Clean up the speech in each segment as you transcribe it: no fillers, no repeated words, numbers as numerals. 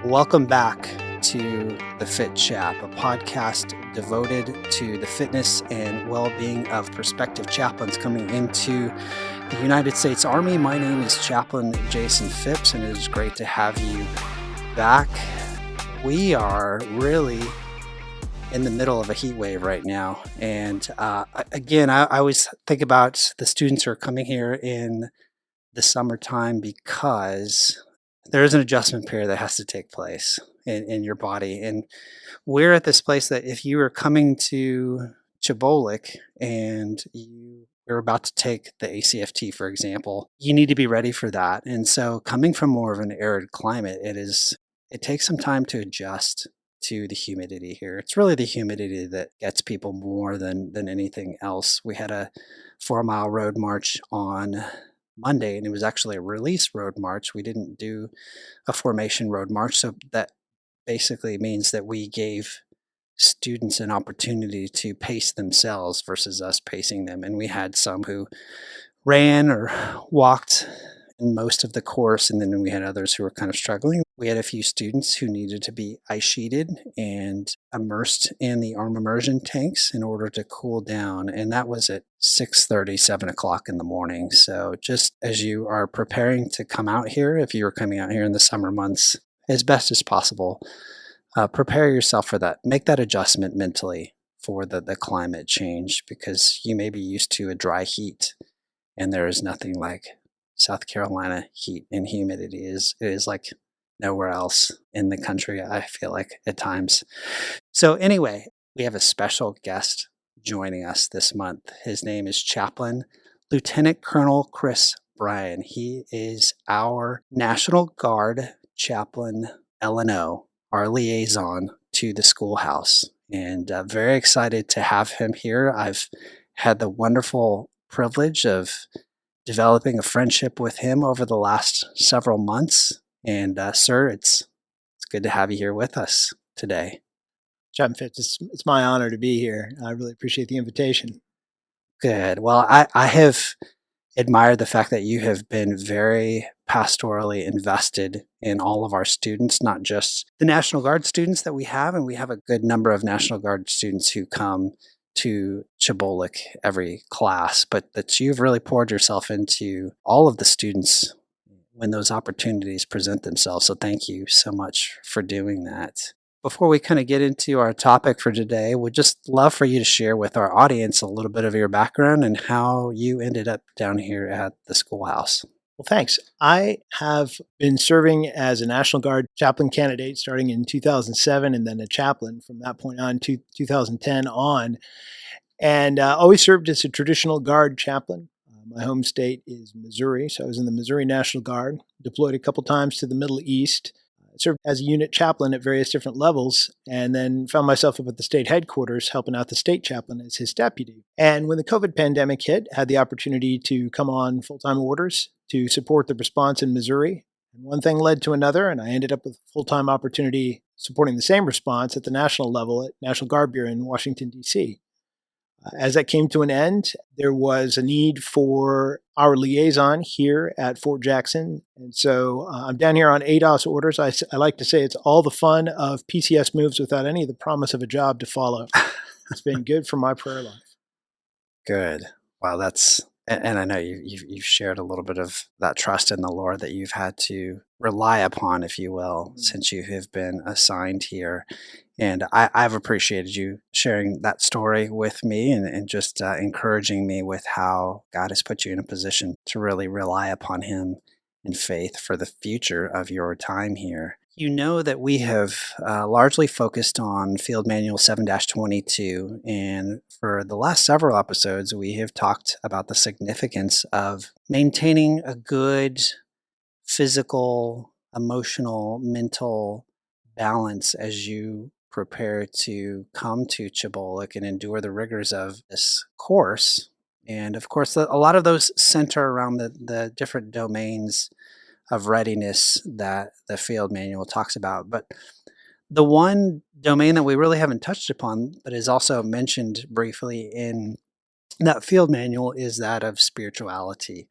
Welcome back to the Fit Chap, a podcast devoted to the fitness and well-being of prospective chaplains coming into the United States Army. My name is Chaplain Jason Phipps, and it is great to have you back. We are really in the middle of a heat wave right now. And again, I always think about the students who are coming here in the summertime because there is an adjustment period that has to take place in your body. And we're at this place that if you are coming to CHBOLC and you're about to take the ACFT, for example, you need to be ready for that. And so coming from more of an arid climate, it takes some time to adjust to the humidity here. It's really the humidity that gets people more than anything else. We had a 4-mile road march on Monday, and it was actually a release road march. We didn't do a formation road march, so that basically means that we gave students an opportunity to pace themselves versus us pacing them. And we had some who ran or walked in most of the course, and then we had others who were kind of struggling. We had a few students who needed to be ice sheeted and immersed in the arm immersion tanks in order to cool down, and that was at 6:30, 7 o'clock in the morning. So just as you are preparing to come out here, if you are coming out here in the summer months, as best as possible, prepare yourself for that. Make that adjustment mentally for the climate change, because you may be used to a dry heat, and there is nothing like South Carolina heat and humidity. It is like nowhere else in the country, I feel like, at times. So anyway, we have a special guest joining us this month. His name is Chaplain Lieutenant Colonel Chris Bryan. He is our National Guard Chaplain L&O, our liaison to the schoolhouse, and very excited to have him here. I've had the wonderful privilege of developing a friendship with him over the last several months. And sir, it's good to have you here with us today. Chap, it's my honor to be here. I really appreciate the invitation. Good. Well, I have admired the fact that you have been very pastorally invested in all of our students, not just the National Guard students that we have, and we have a good number of National Guard students who come to CHBOLC every class, but that you've really poured yourself into all of the students when those opportunities present themselves. So thank you so much for doing that. Before we kind of get into our topic for today, we'd just love for you to share with our audience a little bit of your background and how you ended up down here at the schoolhouse. Well, thanks. I have been serving as a National Guard chaplain candidate starting in 2007, and then a chaplain from that point on to 2010 on, and always served as a traditional Guard chaplain. My home state is Missouri, so I was in the Missouri National Guard, deployed a couple times to the Middle East, served as a unit chaplain at various different levels, and then found myself up at the state headquarters helping out the state chaplain as his deputy. And when the COVID pandemic hit, had the opportunity to come on full-time orders to support the response in Missouri. And one thing led to another, and I ended up with a full-time opportunity supporting the same response at the national level at National Guard Bureau in Washington, D.C. As that came to an end, there was a need for our liaison here at Fort Jackson. And so I'm down here on ADOS orders. I like to say it's all the fun of PCS moves without any of the promise of a job to follow. It's been good for my prayer life. Good. Wow, and I know you've shared a little bit of that trust in the Lord that you've had to rely upon, if you will, since you have been assigned here. And I've appreciated you sharing that story with me and just encouraging me with how God has put you in a position to really rely upon Him in faith for the future of your time here. You know that we have largely focused on Field Manual 7-22, and for the last several episodes, we have talked about the significance of maintaining a good physical, emotional, mental balance as you prepare to come to CHBOLC and endure the rigors of this course. And of course, a lot of those center around the different domains of readiness that the field manual talks about. But the one domain that we really haven't touched upon, but is also mentioned briefly in that field manual, is that of spirituality.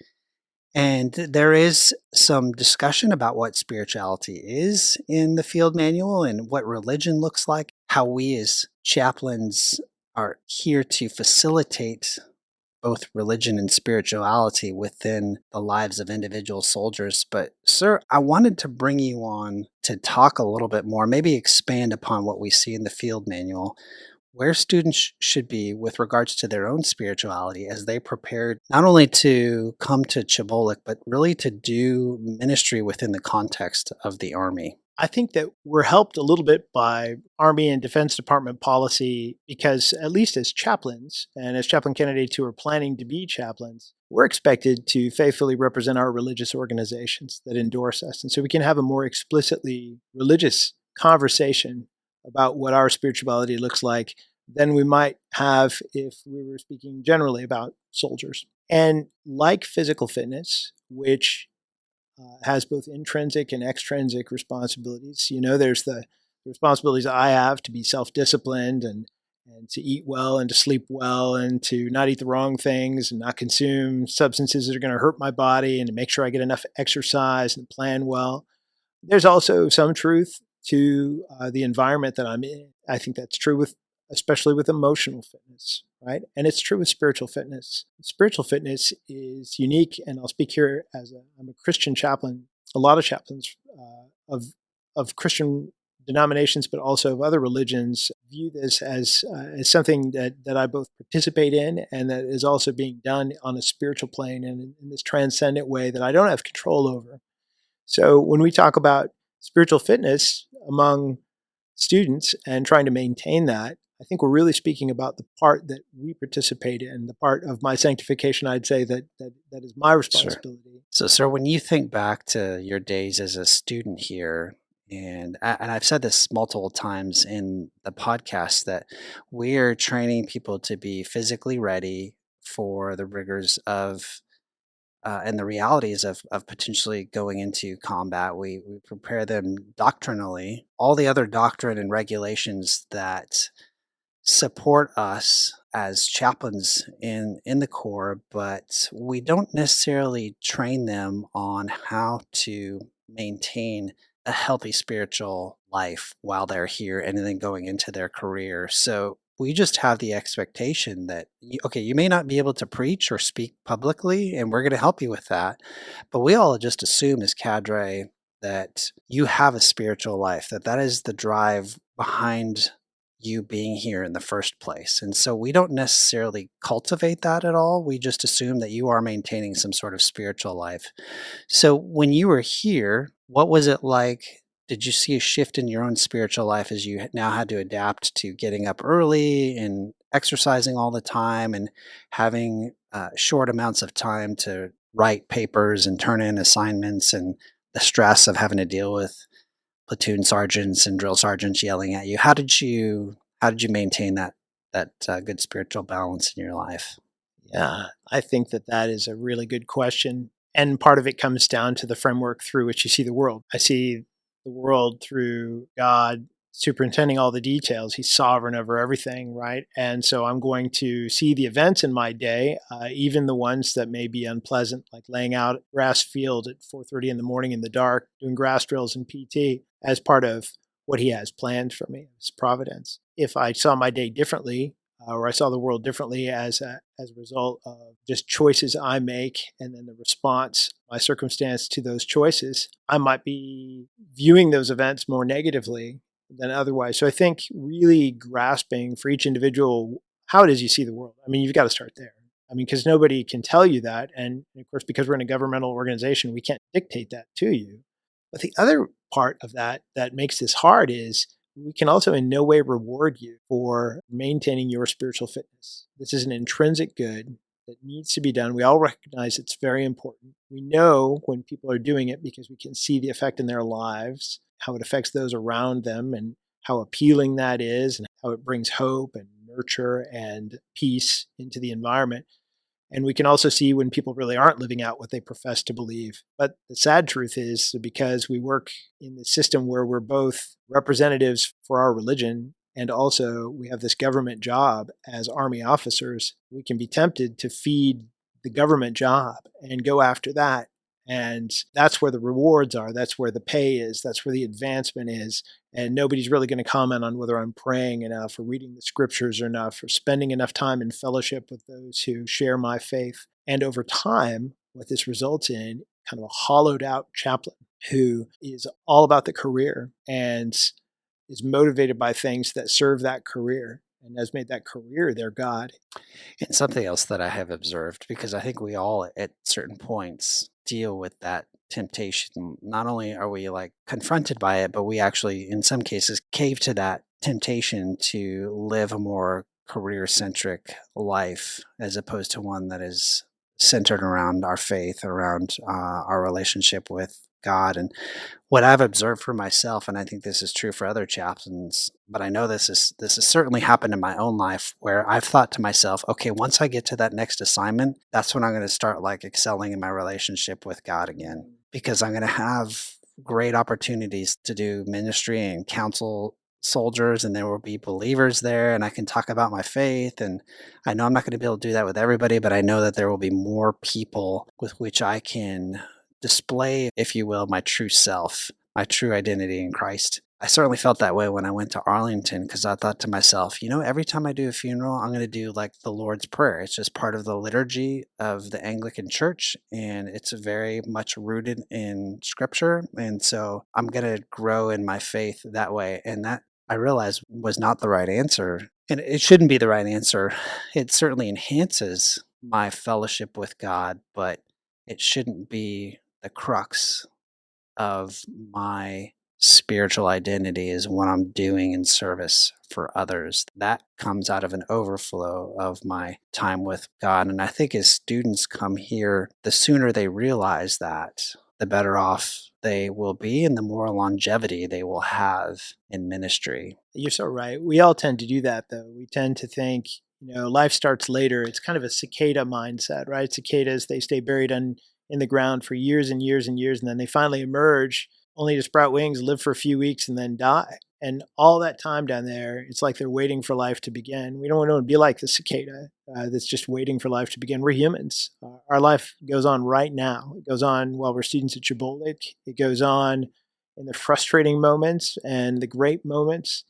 And there is some discussion about what spirituality is in the field manual and what religion looks like, how we as chaplains are here to facilitate both religion and spirituality within the lives of individual soldiers. But, sir, I wanted to bring you on to talk a little bit more, maybe expand upon what we see in the field manual, where students should be with regards to their own spirituality as they prepare not only to come to CHBOLC, but really to do ministry within the context of the Army. I think that we're helped a little bit by Army and Defense Department policy because, at least as chaplains and as chaplain candidates who are planning to be chaplains, we're expected to faithfully represent our religious organizations that endorse us. And so we can have a more explicitly religious conversation about what our spirituality looks like than we might have if we were speaking generally about soldiers. And like physical fitness, which has both intrinsic and extrinsic responsibilities. There's the responsibilities I have to be self-disciplined and to eat well and to sleep well and to not eat the wrong things and not consume substances that are going to hurt my body and to make sure I get enough exercise and plan well. There's also some truth to the environment that I'm in. I think that's true especially with emotional fitness, right? And it's true with spiritual fitness. Spiritual fitness is unique, and I'll speak here I'm a Christian chaplain. A lot of chaplains of Christian denominations, but also of other religions, view this as something that I both participate in and that is also being done on a spiritual plane and in this transcendent way that I don't have control over. So when we talk about spiritual fitness among students and trying to maintain that, I think we're really speaking about the part that we participate in, the part of my sanctification, I'd say that is my responsibility. Sure. So, sir, when you think back to your days as a student here, and I've said this multiple times in the podcast, that we're training people to be physically ready for the rigors of and the realities of potentially going into combat. We prepare them doctrinally, all the other doctrine and regulations that support us as chaplains in the Corps, but we don't necessarily train them on how to maintain a healthy spiritual life while they're here and then going into their career. So we just have the expectation that, okay, you may not be able to preach or speak publicly, and we're going to help you with that. But we all just assume as cadre that you have a spiritual life, that is the drive behind you being here in the first place. And so we don't necessarily cultivate that at all. We just assume that you are maintaining some sort of spiritual life. So when you were here, what was it like? Did you see a shift in your own spiritual life as you now had to adapt to getting up early and exercising all the time and having short amounts of time to write papers and turn in assignments and the stress of having to deal with platoon sergeants and drill sergeants yelling at you? How did you maintain that good spiritual balance in your life? Yeah, I think that is a really good question. And part of it comes down to the framework through which you see the world. I see the world through God superintending all the details. He's sovereign over everything, right? And so I'm going to see the events in my day, even the ones that may be unpleasant, like laying out a grass field at 4:30 in the morning in the dark, doing grass drills and PT, as part of what he has planned for me, his providence. If I saw my day differently, or I saw the world differently as a result of just choices I make and then the response, my circumstance to those choices, I might be viewing those events more negatively than otherwise. So I think really grasping for each individual how it is you see the world. I mean, you've got to start there. I mean, because nobody can tell you that. And of course, because we're in a governmental organization, we can't dictate that to you. But the other part of that makes this hard is we can also in no way reward you for maintaining your spiritual fitness. This is an intrinsic good that needs to be done. We all recognize it's very important. We know when people are doing it because we can see the effect in their lives, how it affects those around them, and how appealing that is, and how it brings hope and nurture and peace into the environment. And we can also see when people really aren't living out what they profess to believe. But the sad truth is, because we work in the system where we're both representatives for our religion and also we have this government job as Army officers, we can be tempted to feed the government job and go after that. And that's where the rewards are. That's where the pay is. That's where the advancement is. And nobody's really going to comment on whether I'm praying enough or reading the scriptures enough or spending enough time in fellowship with those who share my faith. And over time, what this results in, kind of a hollowed out chaplain who is all about the career and is motivated by things that serve that career and has made that career their God. And something else that I have observed, because I think we all at certain points deal with that temptation. Not only are we like confronted by it, but we actually, in some cases, cave to that temptation to live a more career centric life as opposed to one that is centered around our faith, around our relationship with God. And what I've observed for myself, and I think this is true for other chaplains, but I know this has certainly happened in my own life where I've thought to myself, okay, once I get to that next assignment, that's when I'm going to start like excelling in my relationship with God again, because I'm going to have great opportunities to do ministry and counsel soldiers, and there will be believers there, and I can talk about my faith. And I know I'm not going to be able to do that with everybody, but I know that there will be more people with which I can display, if you will, my true self, my true identity in Christ. I certainly felt that way when I went to Arlington, because I thought to myself, every time I do a funeral, I'm going to do like the Lord's Prayer. It's just part of the liturgy of the Anglican Church, and it's very much rooted in Scripture. And so I'm going to grow in my faith that way. And that I realized was not the right answer. And it shouldn't be the right answer. It certainly enhances my fellowship with God, but it shouldn't be the crux of my spiritual identity is what I'm doing in service for others. That comes out of an overflow of my time with God. And I think as students come here, the sooner they realize that, the better off they will be and the more longevity they will have in ministry. You're so right. We all tend to do that, though. We tend to think, life starts later. It's kind of a cicada mindset, right? Cicadas, they stay buried in the ground for years and years and years, and then they finally emerge only to sprout wings, live for a few weeks, and then die. And all that time down there, it's like they're waiting for life to begin. We don't want to be like the cicada that's just waiting for life to begin. We're humans. Our life goes on right now. It goes on while we're students at CHBOLC. It goes on in the frustrating moments and the great moments.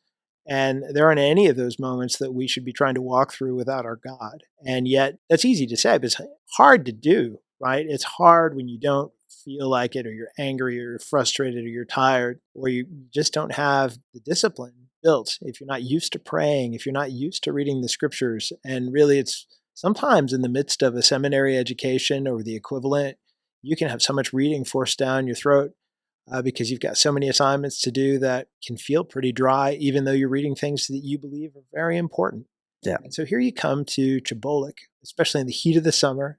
And there aren't any of those moments that we should be trying to walk through without our God. And yet, that's easy to say, but it's hard to do, right? It's hard when you don't feel like it, or you're angry, or you're frustrated, or you're tired, or you just don't have the discipline built. If you're not used to praying, if you're not used to reading the scriptures, and really it's sometimes in the midst of a seminary education or the equivalent, you can have so much reading forced down your throat because you've got so many assignments to do that can feel pretty dry, even though you're reading things that you believe are very important. Yeah. And so here you come to CHBOLC, especially in the heat of the summer,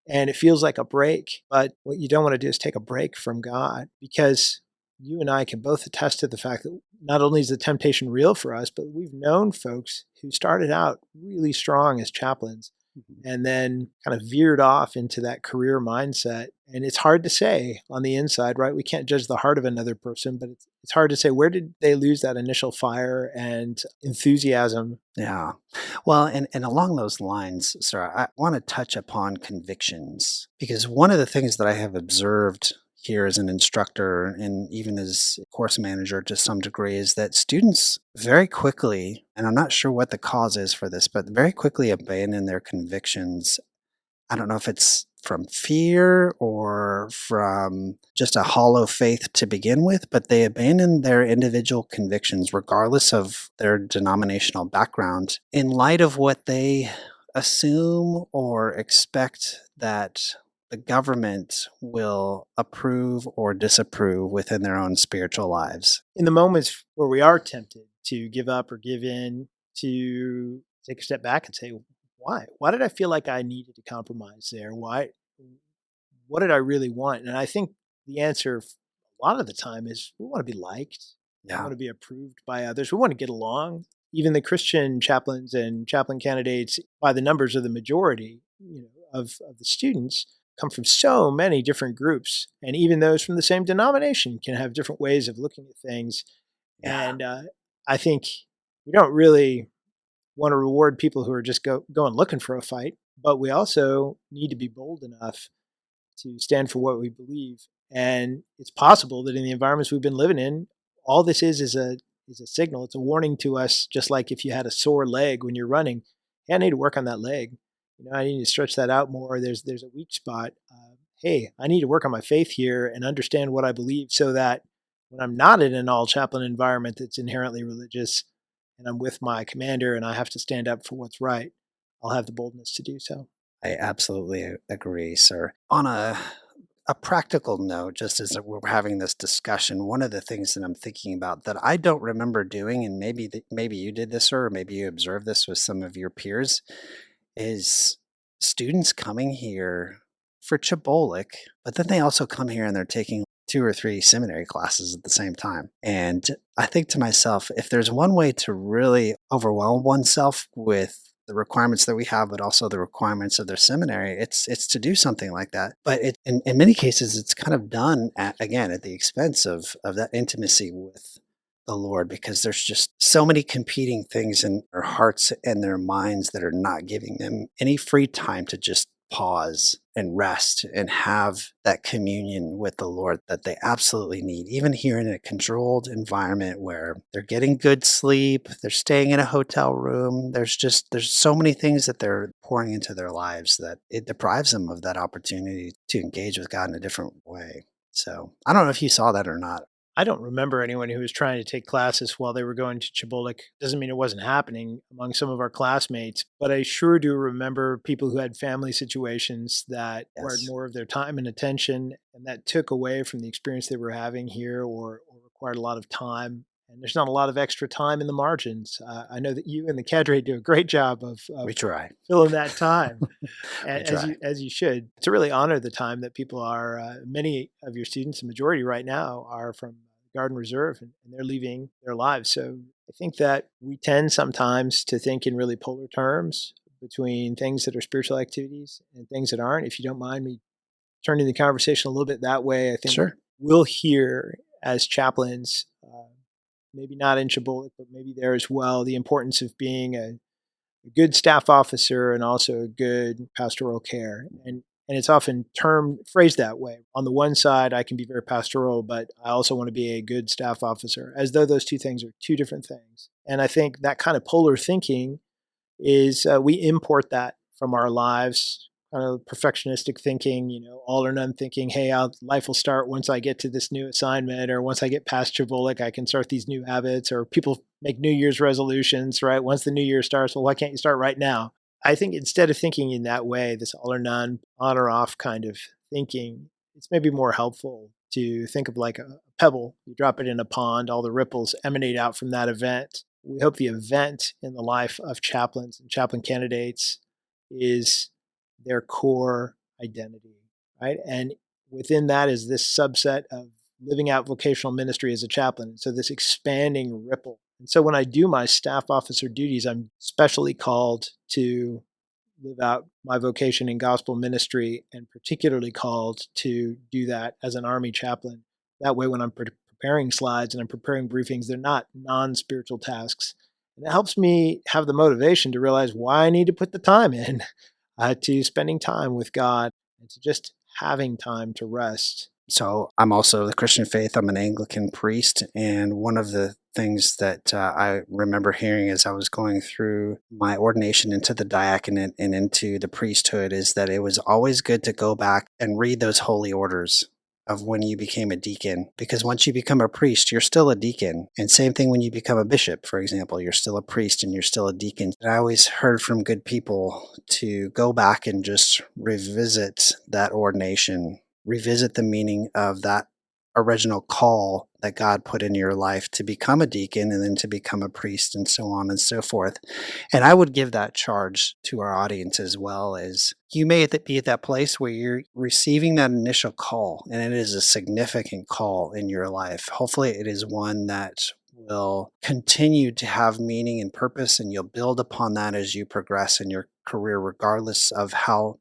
and it feels like a break. But what you don't want to do is take a break from God, because you and I can both attest to the fact that not only is the temptation real for us, but we've known folks who started out really strong as chaplains and then kind of veered off into that career mindset. And it's hard to say on the inside, right? We can't judge the heart of another person, but it's hard to say, where did they lose that initial fire and enthusiasm? Yeah. Well, and along those lines, sir, I want to touch upon convictions, because one of the things that I have observed here as an instructor and even as course manager to some degree is that students very quickly, and I'm not sure what the cause is for this, but very quickly abandon their convictions. I don't know if it's from fear or from just a hollow faith to begin with, but they abandon their individual convictions regardless of their denominational background in light of what they assume or expect that the government will approve or disapprove within their own spiritual lives. In the moments where we are tempted to give up or give in, to take a step back and say, why? Why did I feel like I needed to compromise there? Why? What did I really want? And I think the answer a lot of the time is we want to be liked. We want to be approved by others. We want to get along. Even the Christian chaplains and chaplain candidates, by the numbers of the majority, of the students, come from so many different groups. And even those from the same denomination can have different ways of looking at things. Yeah. And I think we don't really want to reward people who are just going looking for a fight, but we also need to be bold enough to stand for what we believe. And it's possible that in the environments we've been living in, all this is a signal. It's a warning to us, just like if you had a sore leg when you're running. Hey, I need to work on that leg. I need to stretch that out more. There's a weak spot. Hey, I need to work on my faith here and understand what I believe, so that when I'm not in an all chaplain environment that's inherently religious, and I'm with my commander and I have to stand up for what's right, I'll have the boldness to do so. I absolutely agree, sir. On a practical note, just as we're having this discussion, one of the things that I'm thinking about that I don't remember doing, and maybe you did this, or maybe you observed this with some of your peers, is students coming here for CHBOLC, but then they also come here and they're taking 2 or 3 seminary classes at the same time. And I think to myself, if there's one way to really overwhelm oneself with the requirements that we have, but also the requirements of their seminary, it's to do something like that. But in many cases, it's kind of done again at the expense of that intimacy with the Lord, because there's just so many competing things in their hearts and their minds that are not giving them any free time to just pause and rest and have that communion with the Lord that they absolutely need, even here in a controlled environment where they're getting good sleep, they're staying in a hotel room. There's so many things that they're pouring into their lives that it deprives them of that opportunity to engage with God in a different way. So I don't know if you saw that or not. I don't remember anyone who was trying to take classes while they were going to CHBOLC. Doesn't mean it wasn't happening among some of our classmates, but I sure do remember people who had family situations that required Yes. more of their time and attention, and that took away from the experience they were having here, or required a lot of time. And there's not a lot of extra time in the margins. I know that you and the cadre do a great job of We try. filling that time. We As try. you should, to really honor the time that people are. Many of your students, the majority right now, are from Guard and Reserve, and they're leaving their lives. So I think that we tend sometimes to think in really polar terms between things that are spiritual activities and things that aren't. If you don't mind me turning the conversation a little bit that way, I think Sure. we'll hear as chaplains, maybe not in CHBOLC, but maybe there as well, the importance of being a good staff officer and also a good pastoral care. And it's often phrased that way. On the one side, I can be very pastoral, but I also want to be a good staff officer, as though those two things are two different things. And I think that kind of polar thinking is, we import that from our lives, kind of perfectionistic thinking, all or none thinking. Hey, life will start once I get to this new assignment, or once I get past CHBOLC, I can start these new habits. Or people make New Year's resolutions, right? Once the new year starts, well, why can't you start right now? I think instead of thinking in that way, this all or none, on or off kind of thinking, it's maybe more helpful to think of like a pebble. You drop it in a pond, all the ripples emanate out from that event. We hope the event in the life of chaplains and chaplain candidates is their core identity, right? And within that is this subset of living out vocational ministry as a chaplain. So this expanding ripple. And so when I do my staff officer duties, I'm specially called to live out my vocation in gospel ministry, and particularly called to do that as an Army chaplain. That way, when I'm preparing slides and I'm preparing briefings, they're not non-spiritual tasks. And it helps me have the motivation to realize why I need to put the time in to spending time with God, and to just having time to rest. So I'm also the Christian faith. I'm an Anglican priest. And one of the things that I remember hearing as I was going through my ordination into the diaconate and into the priesthood is that it was always good to go back and read those holy orders of when you became a deacon, because once you become a priest, you're still a deacon. And same thing when you become a bishop, for example, you're still a priest and you're still a deacon. And I always heard from good people to go back and just revisit that ordination, revisit the meaning of that original call that God put in your life to become a deacon and then to become a priest and so on and so forth. And I would give that charge to our audience as well, as you may be at that place where you're receiving that initial call, and it is a significant call in your life. Hopefully it is one that will continue to have meaning and purpose, and you'll build upon that as you progress in your career, regardless of how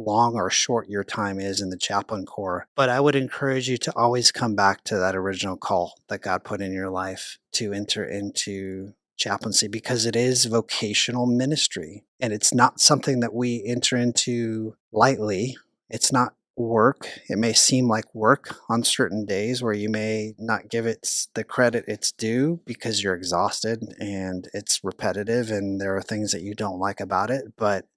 long or short your time is in the chaplain corps. But I would encourage you to always come back to that original call that God put in your life to enter into chaplaincy because it is vocational ministry and it's not something that we enter into lightly. It's not work. It may seem like work on certain days where you may not give it the credit it's due because you're exhausted and it's repetitive and there are things that you don't like about it. But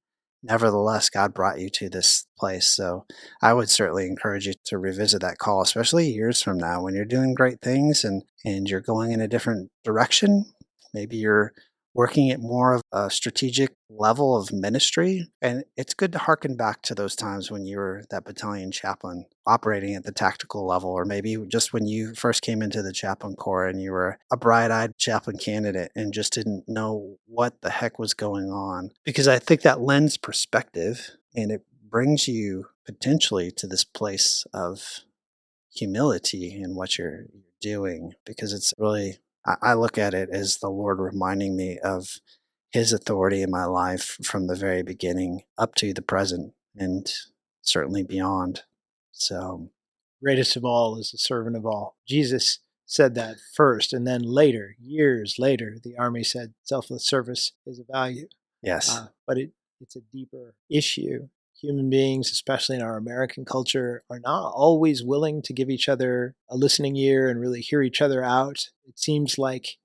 nevertheless, God brought you to this place. So I would certainly encourage you to revisit that call, especially years from now when you're doing great things and you're going in a different direction. Maybe you're working at more of a strategic level of ministry. And it's good to harken back to those times when you were that battalion chaplain operating at the tactical level, or maybe just when you first came into the chaplain corps and you were a bright-eyed chaplain candidate and just didn't know what the heck was going on. Because I think that lends perspective and it brings you potentially to this place of humility in what you're doing, because it's really, I look at it as the Lord reminding me of his authority in my life from the very beginning up to the present and certainly beyond. So, Greatest of all is the servant of all. Jesus said that first, and then later, years later, the Army said selfless service is a value. yes. But it's a deeper issue. Human beings, especially in our American culture, are not always willing to give each other a listening ear and really hear each other out. It seems like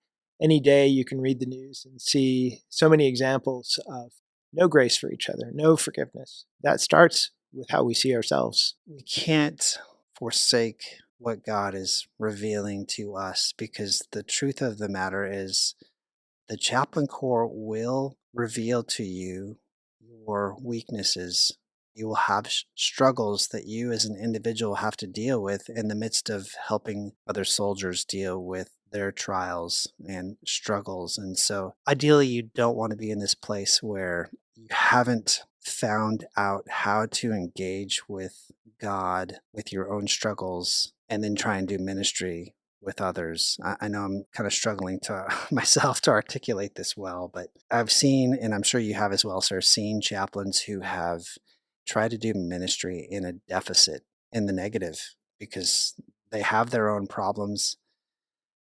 any day you can read the news and see so many examples of no grace for each other, no forgiveness. That starts with how we see ourselves. We can't forsake what God is revealing to us because the truth of the matter is the chaplain corps will reveal to you your weaknesses. You will have struggles that you as an individual have to deal with in the midst of helping other soldiers deal with their trials and struggles. And so, ideally, you don't want to be in this place where you haven't found out how to engage with God with your own struggles and then try and do ministry with others. I know I'm kind of struggling to myself to articulate this well, but I've seen, and I'm sure you have as well, sir, seen chaplains who have tried to do ministry in a deficit, in the negative, because they have their own problems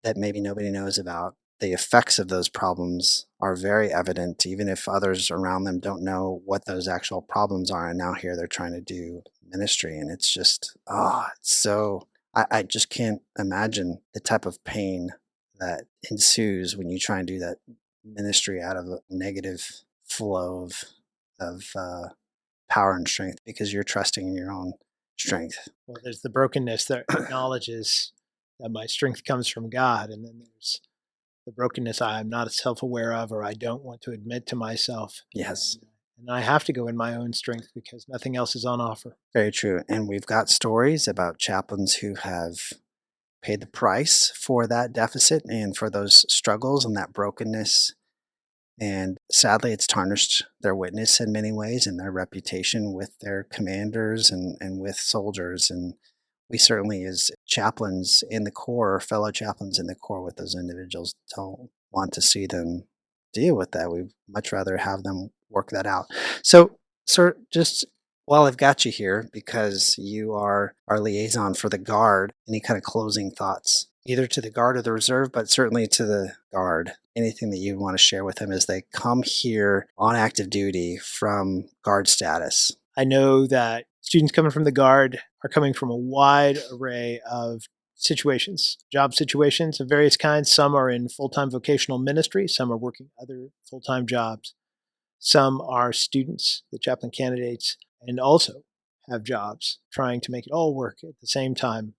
that maybe nobody knows about. The effects of those problems are very evident, even if others around them don't know what those actual problems are. And now here they're trying to do ministry, and it's just, it's so, I just can't imagine the type of pain that ensues when you try and do that ministry out of a negative flow of power and strength because you're trusting in your own strength. Well, there's the brokenness that acknowledges that my strength comes from God, and then there's the brokenness I'm not self-aware of or I don't want to admit to myself. Yes. And I have to go in my own strength because nothing else is on offer. Very true. And we've got stories about chaplains who have paid the price for that deficit and for those struggles and that brokenness. And sadly, it's tarnished their witness in many ways and their reputation with their commanders and with soldiers. And we certainly, as chaplains in the Corps, fellow chaplains in the Corps with those individuals, don't want to see them deal with that. We'd much rather have them work that out. So, sir, just while I've got you here, because you are our liaison for the Guard, any kind of closing thoughts, either to the Guard or the Reserve, but certainly to the Guard? Anything that you want to share with them as they come here on active duty from Guard status? I know that students coming from the Guard are coming from a wide array of situations, job situations of various kinds. Some are in full-time vocational ministry. Some are working other full-time jobs. Some are students, the chaplain candidates, and also have jobs trying to make it all work at the same time.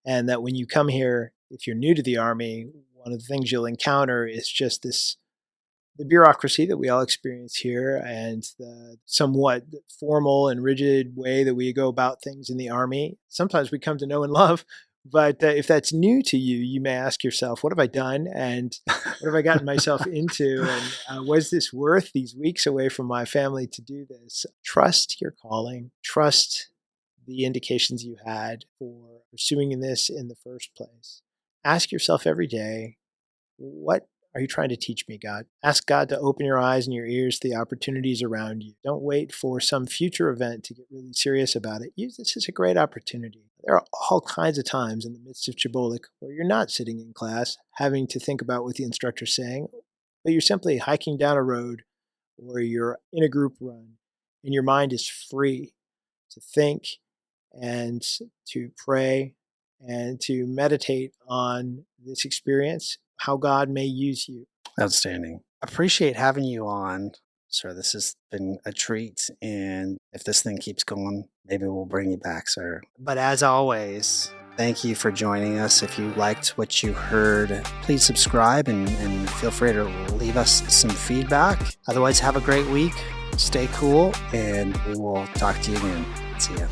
And that when you come here, if you're new to the Army, one of the things you'll encounter is just the bureaucracy that we all experience here and the somewhat formal and rigid way that we go about things in the Army. Sometimes we come to know and love, but if that's new to you, you may ask yourself, what have I done? And what have I gotten myself into? And was this worth these weeks away from my family to do this? Trust your calling. Trust the indications you had for pursuing this in the first place. Ask yourself every day, what are you trying to teach me, God? Ask God to open your eyes and your ears to the opportunities around you. Don't wait for some future event to get really serious about it. Use this as a great opportunity. There are all kinds of times in the midst of CHBOLC where you're not sitting in class having to think about what the instructor's saying, but you're simply hiking down a road or you're in a group run and your mind is free to think and to pray and to meditate on this experience, how God may use you. Outstanding. Appreciate having you on. Sir, this has been a treat. And if this thing keeps going, maybe we'll bring you back, sir. But as always, thank you for joining us. If you liked what you heard, please subscribe and feel free to leave us some feedback. Otherwise, have a great week. Stay cool, and we will talk to you again. See ya.